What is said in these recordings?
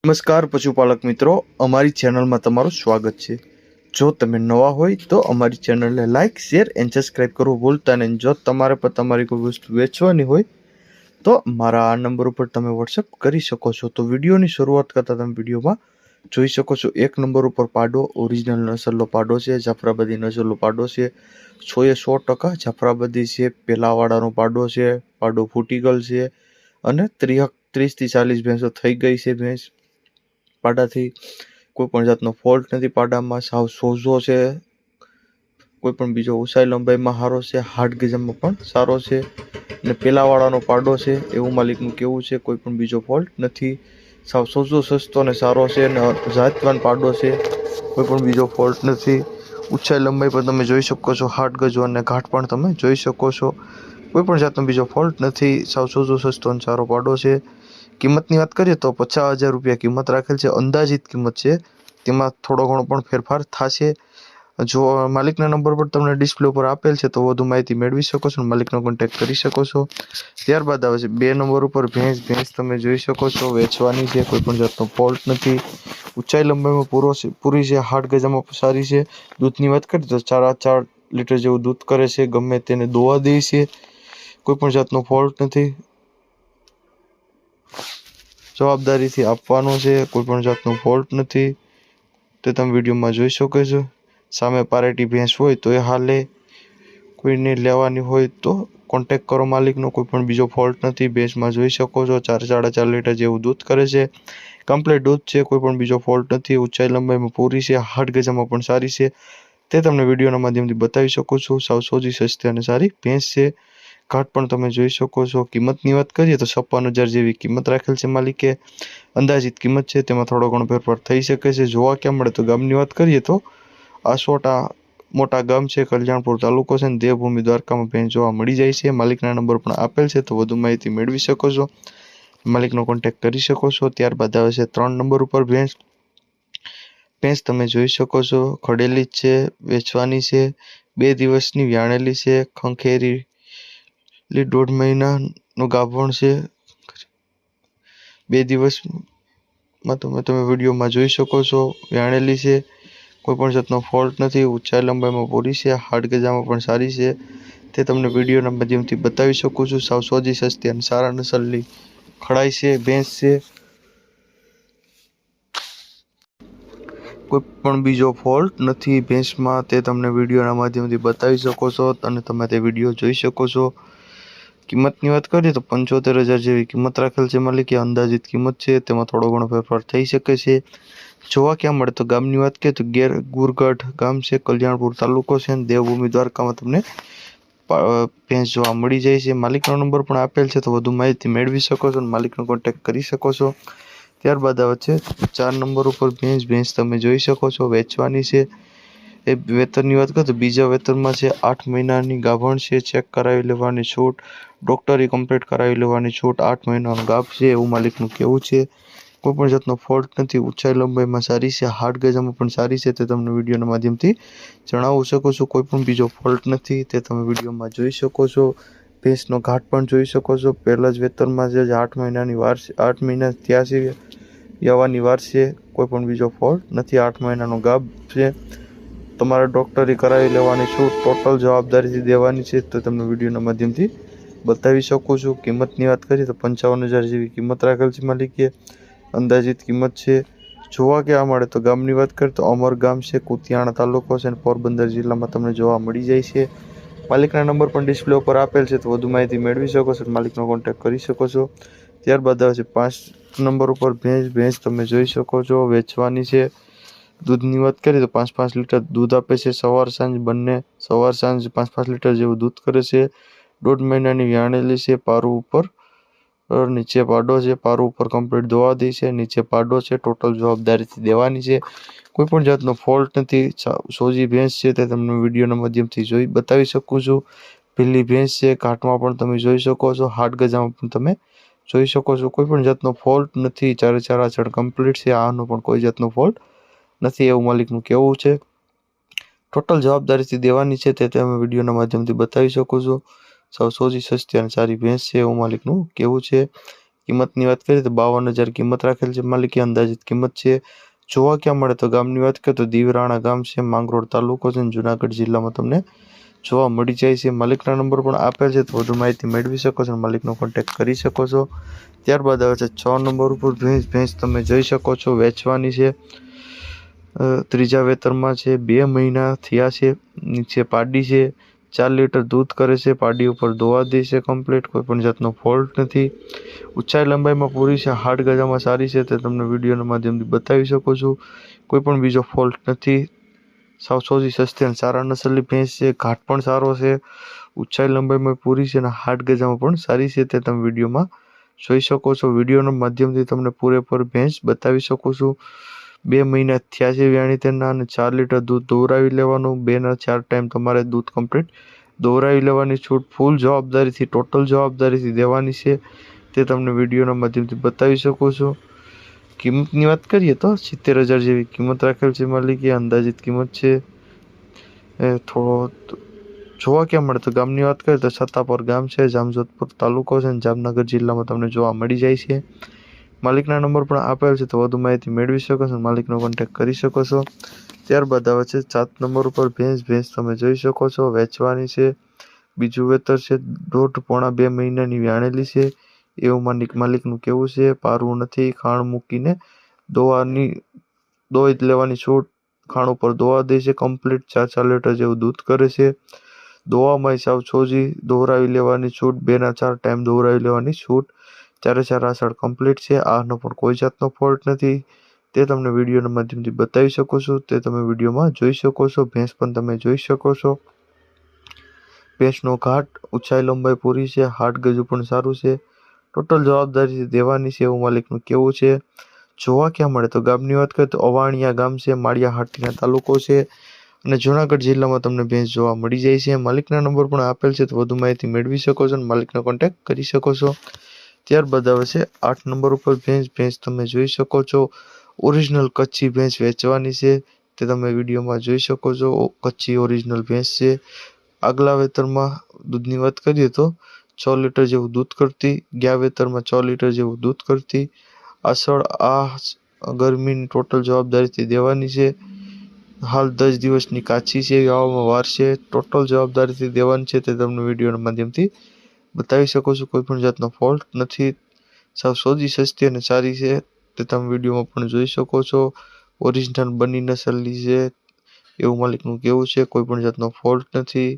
નમસ્કાર પશુપાલક મિત્રો, અમારી ચેનલમાં તમારું સ્વાગત છે। જો તમે નવા હોય તો અમારી ચેનલને લાઇક, શેર એન્ડ સબસ્ક્રાઇબ કરવું ભૂલતા નહીં। જો તમારે પણ તમારી કોઈ વસ્તુ વેચવાની હોય તો મારા આ નંબર ઉપર તમે વોટ્સઅપ કરી શકો છો। તો વિડીયોની શરૂઆત કરતાં તમે વિડીયોમાં જોઈ શકો છો, 1 નંબર ઉપર પાડો ઓરિજિનલ નસલનો પાડો છે, જાફરાબાદી નસલનો પાડો છે, 100% જાફરાબાદી છે, પેલાવાળાનો પાડો છે, પાડો ફૂટી ગયેલ છે અને 30 થી 40 ભેંસો થઈ ગઈ છે। ભેંસ પાડાથી કોઈ પણ જાતનો ફોલ્ટ નથી, પાડામાં સાવ સોજો છે, કોઈ પણ બીજો ઊંચાઈ લંબાઈમાં સારો છે, હાર્ડ ગજામાં પણ સારો છે અને પેલાવાળાનો પાડો છે એવું માલિકનું કહેવું છે। કોઈ પણ બીજો ફોલ્ટ નથી, સાવ સોજો સસ્તો અને સારો છે અને જાતવાન પાડો છે, કોઈ પણ બીજો ફોલ્ટ નથી। ઊંચાઈ લંબાઈ પણ તમે જોઈ શકો છો, હાર્ડ ગજો અને ઘાટ પણ તમે જોઈ શકો છો, કોઈ પણ જાતનો બીજો ફોલ્ટ નથી, સાવ સોજો સસ્તો અને સારો પાડો છે। કિંમતની વાત કરીએ તો 50,000 રૂપિયા કિંમત રાખેલ છે, અંદાજિત કિંમત છે, તેમાં થોડો ઘણો પણ ફેરફાર થશે। જો માલિકના નંબર પર તમને ડિસ્પ્લે ઉપર આપેલ છે તો વધુ માહિતી મેળવી શકો છો, માલિકનો કોન્ટેક્ટ કરી શકો છો। ત્યારબાદ આવે છે 2 નંબર ઉપર ભેંસ તમે જોઈ શકો છો, વેચવાની છે, કોઈ પણ જાતનો ફોલ્ટ નથી, ઊંચાઈ લંબાઈમાં પૂરી છે, હાર્ડ ગજામાં સારી છે। દૂધની વાત કરીએ તો 4 લીટર જેવું દૂધ કરે છે, ગમે તેને દોવા દે છે, કોઈ પણ જાતનો ફોલ્ટ નથી, જવાબદારીથી આપવાનો છે, કોઈ પણ જાતનો ફોલ્ટ નથી, તે તમે વિડીયોમાં જોઈ શકો છો। સામે પારેટી ભેંસ હોય તો એ હાલે, કોઈને લેવાની હોય તો કોન્ટેક્ટ કરો માલિકનો, કોઈ પણ બીજો ફોલ્ટ નથી। ભેંસમાં જોઈ શકો છો 4.5 લીટર જેવું દૂધ કરે છે, કમ્પ્લીટ દૂધ છે, કોઈ પણ બીજો ફોલ્ટ નથી, ઊંચાઈ લંબાઈમાં પૂરી છે, હાર્ડ ગજામાં પણ સારી છે, તે તમને વિડીયોના માધ્યમથી બતાવી શકો છો। સાવ સોજી, સસ્તી અને સારી ભેંસ છે, ઘાટ પણ તમે જોઈ શકો છો। કિંમતની વાત કરીએ તો 56,000 જેવી કિંમત રાખેલ છે માલિકે, અંદાજિત કિંમત છે, તેમાં થોડો ઘણો ફેરફાર થઈ શકે છે। જોવા ક્યાં મળે તો ગામની વાત કરીએ તો આસોટા મોટા ગામ છે, કલ્યાણપુર તાલુકો છે, દેવભૂમિ દ્વારકામાં ભેંસ જોવા મળી જાય છે। માલિકના નંબર પણ આપેલ છે તો વધુ માહિતી મેળવી શકો છો, માલિકનો કોન્ટેક્ટ કરી શકો છો। ત્યારબાદ આવે છે 3 નંબર ઉપર ભેંસ તમે જોઈ શકો છો, ખડેલી જ છે, વેચવાની છે, 2 દિવસની વ્યાણેલી છે, ખંખેરી 1.5 મહિનાનું ગાભણ છે, 2 દિવસમાં તમે વિડીયોમાં જોઈ શકો છો, વ્યાણેલી છે, કોઈ પણ જાતનો ફોલ્ટ નથી, ઊંચાઈ લંબાઈમાં પૂરી છે, હાર્ડ ગજામાં પણ સારી છે, તે તમને વિડીયોના માધ્યમથી બતાવી શકું છું। સાવ સોજી, સસ્તી અને સારા નસલની ખડાઈ છે, ભેંસ છે, કોઈ પણ બીજો ફોલ્ટ નથી ભેંસમાં, તે તમને વિડીયોના માધ્યમથી બતાવી શકો છો અને તમે તે વિડીયો જોઈ શકો છો। કિંમતની વાત કરીએ તો 75,000 જેવી કિંમત રાખેલ છે માલિકે, અંદાજિત કિંમત છે, તેમાં થોડો ઘણો ફેરફાર થઈ શકે છે। જોવા ક્યાં મળે તો ગામની વાત કરીએ તો ગુરગઢ ગામ છે, કલ્યાણપુર તાલુકો છે, દેવભૂમિ દ્વારકામાં તમને ભેંસ જોવા મળી જાય છે। માલિકનો નંબર પણ આપેલ છે તો વધુ માહિતી મેળવી શકો છો અને માલિકનો કોન્ટેક્ટ કરી શકો છો। ત્યારબાદ આવે છે 4 નંબર ઉપર ભેંસ તમે જોઈ શકો છો, વેચવાની છે। એ વેતનની વાત કરીએ તો બીજા વેતનમાં છે, 8 મહિનાની ગાભણ છે, ચેક કરાવી લેવાની છૂટ, ડોક્ટરી કમ્પ્લીટ કરાવી લેવાની છૂટ, 8 મહિનાનો ગાભ છે એવું માલિકનું કહેવું છે, કોઈ પણ જાતનો ફોલ્ટ નથી, ઊંચાઈ લંબાઈમાં સારી છે, હાર્ડ ગજામાં પણ સારી છે, તે તમને વિડીયોના માધ્યમથી જણાવી શકો છો, કોઈ પણ બીજો ફોલ્ટ નથી, તે તમે વિડીયોમાં જોઈ શકો છો। ભેંસનો ઘાટ પણ જોઈ શકો છો, પહેલા જ વેતનમાં છે, 8 મહિનાની વાર છે, 8 મહિના થયા છે, યવાની વાર છે, કોઈ પણ બીજો ફોલ્ટ નથી, 8 મહિનાનો ગાભ છે, તમારે ડોક્ટરી કરાવી લેવાની છૂટ, ટોટલ જવાબદારીથી દેવાની છે, તો તમને વિડીયોના માધ્યમથી બતાવી શકું છું। કિંમતની વાત કરીએ તો 55,000 જેવી કિંમત રાખેલ છે માલિકે, અંદાજિત કિંમત છે। જોવા ક્યાં મળે તો ગામની વાત કરીએ તો અમર ગામ છે, કુતિયાણા તાલુકો છે અને પોરબંદર જિલ્લામાં તમને જોવા મળી જાય છે। માલિકના નંબર પણ ડિસ્પ્લે ઉપર આપેલ છે તો વધુ માહિતી મેળવી શકો છો, માલિકનો કોન્ટેક્ટ કરી શકો છો। ત્યારબાદ આવે છે 5 નંબર ઉપર ભેંસ તમે જોઈ શકો છો, વેચવાની છે। દૂધની વાત કરીએ તો 5 લીટર દૂધ આપે છે, સવાર સાંજ બંને, સવાર સાંજ 5 લીટર જેવું દૂધ કરે છે, 1.5 મહિનાની વ્યાણેલી છે, પારું ઉપર નીચે પાડો છે, પારું ઉપર કમ્પ્લીટ ધોવા દે છે, નીચે પાડો છે, ટોટલ જવાબદારીથી દેવાની છે, કોઈ પણ જાતનો ફોલ્ટ નથી, સોજી ભેંસ છે, તે તમને વિડીયોના માધ્યમથી જોઈ બતાવી શકું છું। પીલી ભેંસ છે, ઘાટમાં પણ તમે જોઈ શકો છો, હાર્ડ ગજામાં પણ તમે જોઈ શકો છો, કોઈ પણ જાતનો ફોલ્ટ નથી, ચારે આચળ કમ્પ્લીટ છે, આનો પણ કોઈ જાતનો ફોલ્ટ નથી એવું માલિકનું કહેવું છે, ટોટલ જવાબદારીથી દેવાની છે, તે તમે વિડીયોના માધ્યમથી બતાવી શકો છો। સાવ સોજી, સસ્તી અને સારી ભેંસ છે એવું માલિકનું કહેવું છે। કિંમતની વાત કરીએ તો 52,000 કિંમત રાખેલ છે. માલિકી અંદાજિત કિંમત છે. જોવા ક્યાં મળે તો ગામની વાત કરીએ તો દીવરાણા ગામ છે, માંગરોળ તાલુકો છે અને જુનાગઢ જિલ્લામાં તમને જોવા મળી જાય છે. માલિકના નંબર પણ આપેલ છે, તો વધુ માહિતી મેળવી શકો છો અને માલિકનો કોન્ટેક્ટ કરી શકો છો. ત્યારબાદ આવે છે 6 નંબર ઉપર ભેંસ તમે જોઈ શકો છો, વેચવાની છે. ત્રીજા વેતરમાં છે, 2 મહિના થયા છે. નીચે પાડી છે, 4 લીટર દૂધ કરે છે. પાડી ઉપર દોવા દે છે કમ્પ્લીટ, કોઈ પણ જાતનો ફોલ્ટ નથી. ઊંચાઈ લંબાઈમાં પૂરી છે, હાડ ગજામાં સારી છે, તે તમને વિડીયોના માધ્યમથી બતાવી શકો છો. કોઈ પણ બીજો ફોલ્ટ નથી. સાવ સૌથી સસ્તી અને સારા નસલની ભેંસ છે. ઘાટ પણ સારો છે, ઊંચાઈ લંબાઈમાં પૂરી છે અને હાડ ગજામાં પણ સારી છે, તે તમે વિડીયોમાં જોઈ શકો છો. વિડીયોના માધ્યમથી તમને પૂરેપૂરી ભેંસ બતાવી શકો છો. 2 મહિના થયા છે વ્યાણી તેના અને 4 લીટર દૂધ દોરાવી લેવાનું. 2 ના 4 ટાઈમ તમારે દૂધ કમ્પ્લીટ દોરાવી લેવાની છૂટ ફૂલ જવાબદારીથી, ટોટલ જવાબદારીથી દેવાની છે, તે તમને વિડીયોના માધ્યમથી બતાવી શકો છો. કિંમતની વાત કરીએ તો 70,000 જેવી કિંમત રાખેલ છે. માલિકી અંદાજિત કિંમત છે. થોડો જોવા ક્યાં મળે તો ગામની વાત કરીએ તો છત્તાપર ગામ છે, જામજોધપુર તાલુકો છે અને જામનગર જિલ્લામાં તમને જોવા મળી જાય છે. માલિકના નંબર પણ આપેલ છે, તો વધુ માહિતી મેળવી શકો છો, માલિકનો કોન્ટેક્ટ કરી શકો છો. ત્યારબાદ આવે છે 7 નંબર ઉપર ભેંસ તમે જોઈ શકો છો, વેચવાની છે. બીજું વેતર છે, 1.5-2 મહિનાની વ્યાણેલી છે એવું માલિકનું કેવું છે. પારવું નથી, ખાણ મૂકીને દોઈ લેવાની છૂટ, ખાણ ઉપર દોવા દે છે કમ્પ્લીટ. 4 લીટર જેવું દૂધ કરે છે. દોવામાં સાવ છોજી દોરાવી લેવાની છૂટ, 2 ના 4 ટાઈમ દોરાવી લેવાની છૂટ. 4 આષાઢ કમ્પ્લીટ છે. આનો પણ કોઈ જાતનો ફોલ્ટ નથી, તે તમને વિડીયોના માધ્યમથી બતાવી શકો છો, તે તમે વિડીયોમાં જોઈ શકો છો. ભેંસ પણ તમે જોઈ શકો છો. ભેંસનો ઘાટ, ઊંચાઈ લંબાઈ પૂરી છે, હાડ ગજુ પણ સારું છે, ટોટલ જવાબદારી દેવાની છે એવું માલિકનું કેવું છે. જોવા ક્યાં મળે તો ગામની વાત કરીએ તો અવાણિયા ગામ છે, માળિયા હાટીના તાલુકો છે અને જુનાગઢ જિલ્લામાં તમને ભેંસ જોવા મળી જાય છે. માલિકના નંબર પણ આપેલ છે, તો વધુ માહિતી મેળવી શકો છો અને માલિકનો કોન્ટેક્ટ કરી શકો છો. ત્યારબાદ આવે છે 8 નંબર ઉપર ભેંસ તમે જોઈ શકો છો. ઓરિજિનલ કચ્છી ભેંસ વેચવાની છે, તે તમે વિડીયોમાં જોઈ શકો છો. કચ્છી ઓરિજિનલ ભેંસ છે. આગલા વેતરમાં દૂધની વાત કરીએ તો 6 લીટર જેવું દૂધ કરતી, ગયા વેતરમાં 6 લીટર જેવું દૂધ કરતી. આષાઢ ગરમીની ટોટલ જવાબદારીથી દેવાની છે. હાલ 10 દિવસની કાચી છે, ગાવામાં વાર છે, ટોટલ જવાબદારીથી દેવાની છે, તે તમને વિડીયોના માધ્યમથી બતાવી શકો છો. કોઈ પણ જાતનો ફોલ્ટ નથી. સાવ સોજી સસ્તી અને સારી છે, તે તમે વિડીયોમાં પણ જોઈ શકો છો. ઓરિજિનલ બની નસલની છે એવું માલિકનું કેવું છે. કોઈ પણ જાતનો ફોલ્ટ નથી.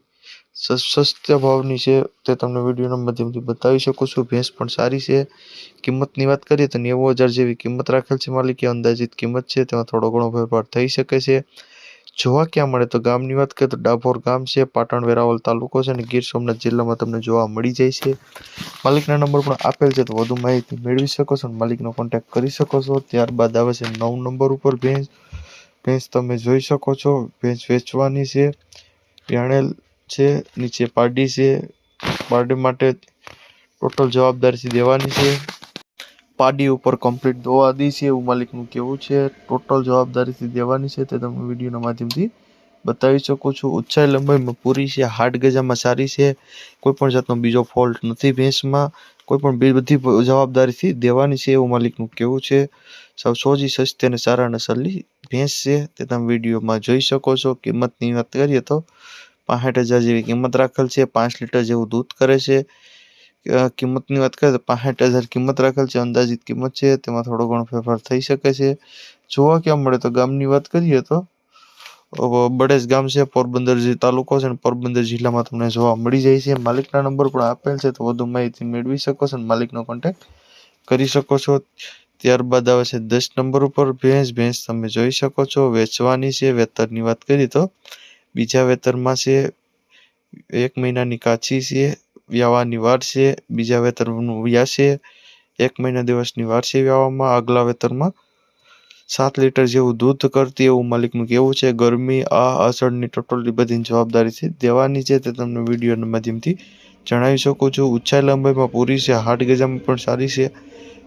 સસ્તા ભાવની છે, તે તમને વિડીયોના માધ્યમથી બતાવી શકો છો. ભેંસ પણ સારી છે. કિંમતની વાત કરીએ તો 90,000 જેવી કિંમત રાખેલ છે. માલિકી અંદાજિત કિંમત છે, તેમાં થોડો ઘણો ફેરફાર થઈ શકે છે. જોવા ક્યાં મળે તો ગામની વાત કરીએ તો ડાભોર ગામ છે, પાટણ વેરાવળ તાલુકો છે અને ગીર સોમનાથ જિલ્લામાં તમને જોવા મળી જાય છે. માલિકના નંબર પણ આપેલ છે, તો વધુ માહિતી મેળવી શકો છો અને માલિકનો કોન્ટેક્ટ કરી શકો છો. ત્યારબાદ આવે છે 9 નંબર ઉપર ભેંસ તમે જોઈ શકો છો. ભેંસ વેચવાની છે, વ્યાણેલ છે, નીચે પાડી છે. પાડી માટે ટોટલ જવાબદારી દેવાની છે. પાડી ઉપર કમ્પ્લીટ દોવા દી છે એવું માલિકનું કેવું છે. ટોટલ જવાબદારીથી દેવાની છે, તે તમે વિડીયોના માધ્યમથી બતાવી શકો છો. ઊંચાઈ લંબાઈમાં પૂરી છે, હાડ ગજામાં સારી છે, કોઈ પણ જાતનો બીજો ફોલ્ટ નથી ભેંસમાં. કોઈ પણ બધી જવાબદારીથી દેવાની છે એવું માલિકનું કેવું છે. સાવ સોજી સસ્તી અને સારા નસલની ભેંસ છે, તે તમે વિડીયોમાં જોઈ શકો છો. કિંમતની વાત કરીએ તો 65,000 જેવી કિંમત રાખેલ છે. 5 લીટર જેવું દૂધ કરે છે. કિંમતની વાત કરીએ તો 65,000 કિંમત રાખેલ છે. અંદાજિત કિંમત છે, તેમાં થોડો ઘણો ફેરફાર થઈ શકે છે. જોવા ક્યાં મળે તો ગામની વાત કરીએ તો બડેજ ગામ છે, પોરબંદર તાલુકો છે અને પોરબંદર જિલ્લામાં તમને જોવા મળી જાય છે. માલિકના નંબર પણ આપેલ છે, તો વધુ માહિતી મેળવી શકો છો અને માલિકનો કોન્ટેક્ટ કરી શકો છો. ત્યારબાદ આવે છે 10 નંબર ઉપર ભેંસ તમે જોઈ શકો છો, વેચવાની છે. વેતરની વાત કરીએ તો બીજા વેતરમાં છે, 1 મહિનાની કાચી છે, વ્યાવાની વાર છે. બીજા વેતરનું વ્યા છે, 1 મહિના દિવસની વાર છે વ્યાવામાં. આગલા વેતરમાં 7 લીટર જેવું દૂધ કરતી એવું માલિકનું કેવું છે. ગરમી અષાઢની ટોટલી બધી જવાબદારીથી દેવાની છે, તે તમને વિડીયોના માધ્યમથી જણાવી શકો છો. ઊંચાઈ લંબાઈમાં પૂરી છે, હાડ ગજામાં પણ સારી છે,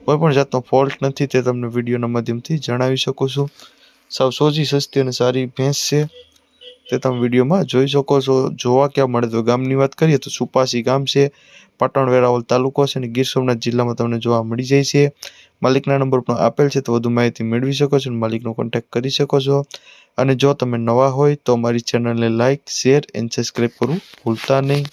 કોઈ પણ જાતનો ફોલ્ટ નથી, તે તમને વિડીયોના માધ્યમથી જણાવી શકો છો. સાવ સોજી સસ્તી અને સારી ભેંસ છે, તે તમે વિડીયોમાં જોઈ શકો છો. જોવા ક્યાં મળે તો ગામની વાત કરીએ તો સુપાસી ગામ છે, પાટણ વેરાવળ તાલુકો છે અને ગીર સોમનાથ જિલ્લામાં તમને જોવા મળી જાય છે. માલિકના નંબર પણ આપેલ છે, તો વધુ માહિતી મેળવી શકો છો અને માલિકનો કોન્ટેક્ટ કરી શકો છો. અને જો તમે નવા હોય તો અમારી ચેનલને લાઇક, શેર એન્ડ સબસ્ક્રાઈબ કરવું ભૂલતા નહીં.